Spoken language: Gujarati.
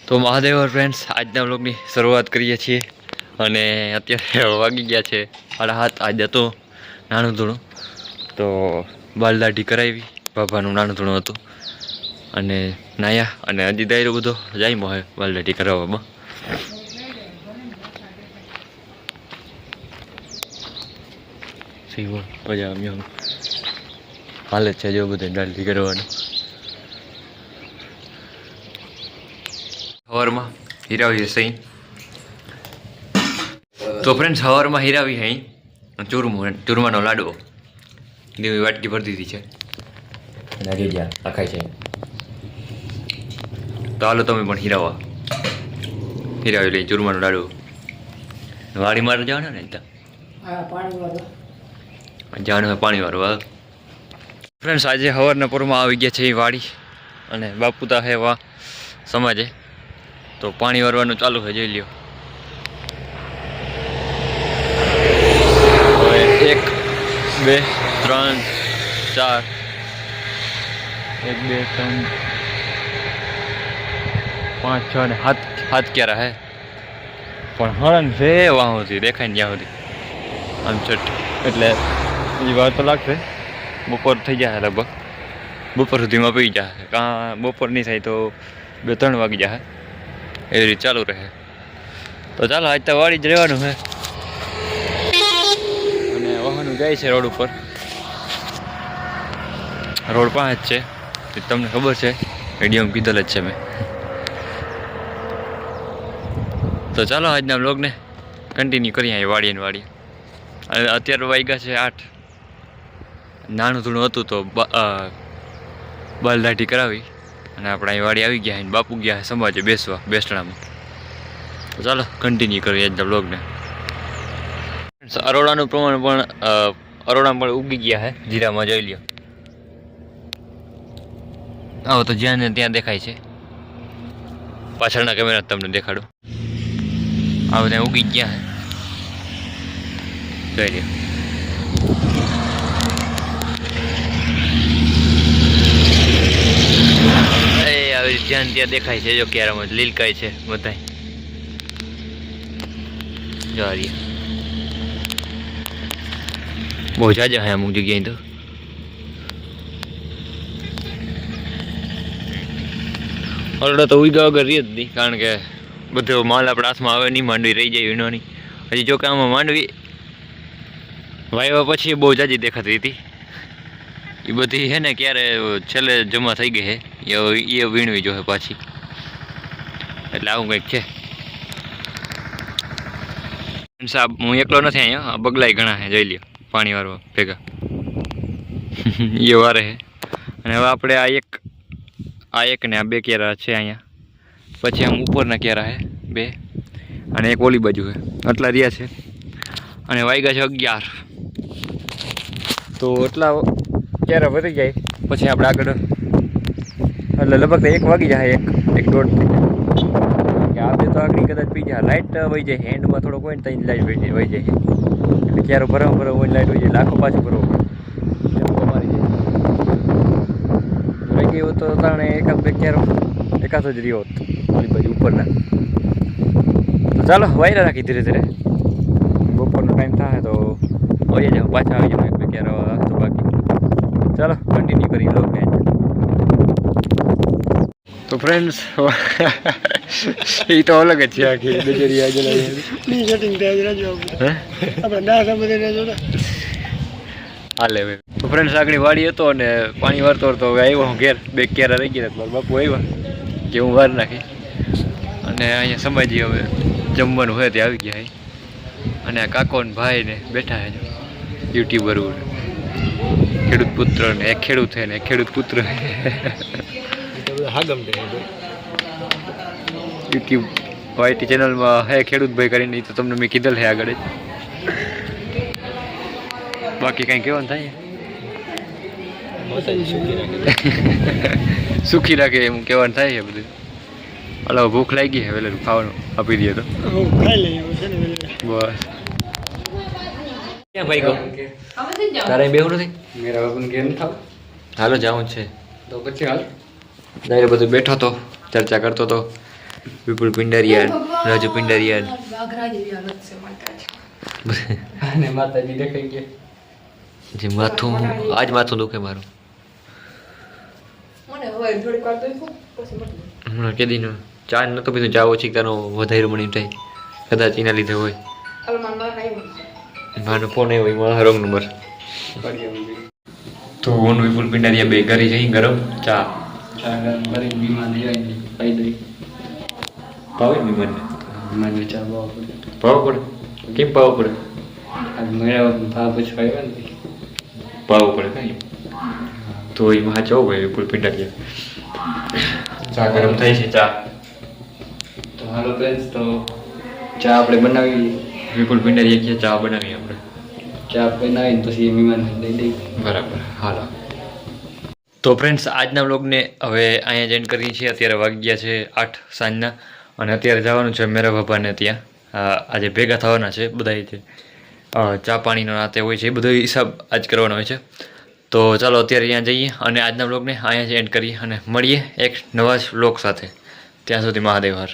તો મહાદેવ ફ્રેન્ડ્સ આજના વ્લોગની શરૂઆત કરીએ છીએ અને અત્યારે વાગી ગયા છે 7:30. આજે હતો નાનું ધૂણું તો બાલદાઢી કરાવી બાબાનું નાનું ધૂણું હતું અને નાયા અને હજી દાયરો બધો જાયમો હોય બાલદાઢી કરાવવામાં. પજામ્યો હાલે છે જો બધે દાઢી કરવાનું. સવારમાં હીરાવી સહી તો ફ્રેન્ડ સવારમાં હીરાવી હઈ ચૂરમાનો લાડવો દેવી વાટકી ભરી દીધી છે લાગી ગયા આખાય છે. તો હાલો તમે પણ હીરાવી લઈ ચૂરમાનો લાડવો વાડી મારે જવાનું ને જવાનું પાણી વાળવા. ફ્રેન્ડ્સ આજે સવારના પૂરમાં આવી ગયા છે એ વાડી અને બાપુતા હે વા સમાજે તો પાણી વારવાનું ચાલુ છે જોઈ લ્યો. 1 2 3 4 1 2 3 5 6 ને હાથ ક્યારે હે પણ હરણ છે વાહ સુધી દેખાય ને ત્યાં સુધી આમ છઠ એટલે એ વાર તો લાગશે. બપોર થઈ જાય લગભગ બપોર સુધીમાં પી જાય કાં બપોર નહીં થાય તો 2-3 વાગી જાય એવી રીતે ચાલુ રહે. તો ચાલો આજ તો વાડી જ રહેવાનું છે અને વાહનો જાય છે રોડ ઉપર રોડ પાસે જ છે તમને ખબર છે વિડીયોમાં કીધેલ જ છે મેં. તો ચાલો આજના બ્લોગને કન્ટિન્યુ કરીએ અહીં વાડીએ વાડીએ. અને અત્યારે વાગ્યા છે 8. નાનું થોડું હતું તો બાલદાઢી કરાવી અને આપણે અહીં વાડી આવી ગયા બાપુ ગયા સમાજે બેસવા બેસણામાં. તો ચાલો કન્ટિન્યુ કરીએ આજના બ્લોગને. અરોડાનું પ્રમાણ પણ અરોડા પણ ઉગી ગયા છે જીરામાં જોઈ લ્યો. આવો તો જ્યાં ને ત્યાં દેખાય છે પાછળના કેમેરા તમને દેખાડું. આવો ત્યાં ઉગી ગયા છે જોઈ લ્યો. જ્યાં ત્યાં દેખાય છે જો ક્યારામાં લીલકાય છે બધાય જો બહુ જાજા હે અમુક જગ્યાએ તો. ઓરડો તો ઉગ્યા વગર રહી જ નહીં કારણ કે બધો માલ આપણા હાથમાં આવે નહીં માંડવી રહી જાય વીણવાની. હજી જો કે આમાં માંડવી વાવ્યા પછી બહુ જાજી દેખાતી હતી એ બધી છે ને ક્યારે છેલ્લે જમા થઈ ગઈ છે એ વીણવી જોઈએ પાછી એટલે આવું કંઈક છે. હું એકલો નથી અહીંયા બગલાય ઘણા છે જોઈ લ્યો પાણી વાળવા ભેગા એ વારે છે. અને હવે આપણે આ એક ને આ 2 કેરા છે અહીંયા પછી આમ ઉપરના કેરા છે 2 અને એક ઓલી બાજુ છે આટલા રહ્યા છે અને વાગ્યા છે 11. તો એટલા ક્યારે વધી જાય પછી આપણે આગળ એટલે લગભગ 1 વાગી જાય 1-1:30 થઈ જાય. આ 2 તો આગળ કદાચ પી જાય લાઇટ વહી જાય હેન્ડમાં થોડોક હોય ને ત્યાં લાઇટ વહી જાય એટલે ક્યારે ભરવા હોય લાઇટ વહી જાય લાખો પાછું ભરવો પડે મારી જાય વહી ગયો તો તાણે એકાદ જ રહ્યો હોત ઓલી બાજુ ઉપરના. તો ચાલો વાયરા રાખી ધીરે ધીરે બપોરનો ટાઈમ થાય તો વહી જાવ પાછા આવી જાવ 1-2 ક્યારે તો બાકી. ચાલો કન્ટિન્યુ કરી લો. તો ફ્રેન્ડ્સ એ તો અલગ જ છે આખી બેજરી હાલે. તો ફ્રેન્ડ્સ આગળ વાડી હતો અને પાણી વારતો વારતો આવ્યો હું ઘેર 2 કેરા રહી ગયા મારા બાપુ આવ્યા કે હું વાર નાખી અને અહીંયા સમાજી હવે જમવાનું હોય ત્યાં આવી ગયા અને આ કાકો ને ભાઈ ને બેઠા છે યુટ્યુબર ખેડૂત પુત્ર ને એક ખેડૂત છે ને એક ખેડૂત પુત્ર યુટ્યુબ વાયટી ચેનલમાં હે ખેડૂત ભાઈ કરીને તો તમને મેં કીધેલ છે આગળ જ. બાકી કંઈ કહેવાનું થાય સુખી રાખે એમ કહેવાનું થાય છે બધું. હલો ભૂખ લાગી છે વેલેલું ખાવાનું આપી દઈએ તો બસ. ક્યાં ભાઈ કહો તારે બેહું નથી મેરા બાપુને કેમ થાવ હાલો જાવું છે તો પછી હાલ દાયરે બધું બેઠો તો ચર્ચા કરતો તો વિપુલ પિંડારિયા, રાજુ પિંડારિયા વાઘરા જેવી હાલત છે માતાજી. અને માતાજી દેખાઈ ગયા. જે માથું આજ માથું દુખે મારું. મને હવે થોડીક વાર દુખ્યું પછી મટી ગયું. હમણાં કેદીનો ચા નતો પીધું, ચા ઓછી તારો વધારે મણી થાય કદાચ એના લીધે હોય. હાલ માર બહાર આવ્યું. મારો ફોન આવ્યો મારા રોંગ નંબર. તો હું વિપુલ પિંડારિયા બે કરી જઈ ગરમ ચા મારી બીમાર લઈ પાઈ દઈ. પાવે ને મને મને ચા બહુ પડે. પાવ પડે. કેમ પાવ પડે? આજ મેળા ભાવ પૂછવા આવ્યા ને પાવ પડે કઈ તો એમાં ચો ભાઈ વિપુલ પિંડારિયા. ચા ગરમ થઈ છે ચા. તો હાલો ફ્રેન્ડ્સ, તો ચા આપણે બનાવી. વિપુલ પિંડારિયા કે ચા બનાવી આપણે. ચા બનાવીને પછી મહેમાનને દઈ દઈ. બરાબર હાલો. તો ફ્રેન્ડ્સ આજના વ્લોગને હવે અહીંયા જ એન્ડ કરીએ છીએ. અત્યારે વાગી ગયા છે 8 સાંજના અને અત્યારે જવાનું છે મેરા બાપાને ત્યાં. આજે ભેગા થવાના છે બધા છે. ચા પાણીનો નાતે હોય છે એ બધો હિસાબ આજ કરવાનો હોય છે. તો ચાલો અત્યારે અહીંયા જઈએ અને આજના વ્લોગને અહીંયા જ એન્ડ કરીએ અને મળીએ એક નવા જ વ્લોગ સાથે. ત્યાં સુધી મહાદેવ હર.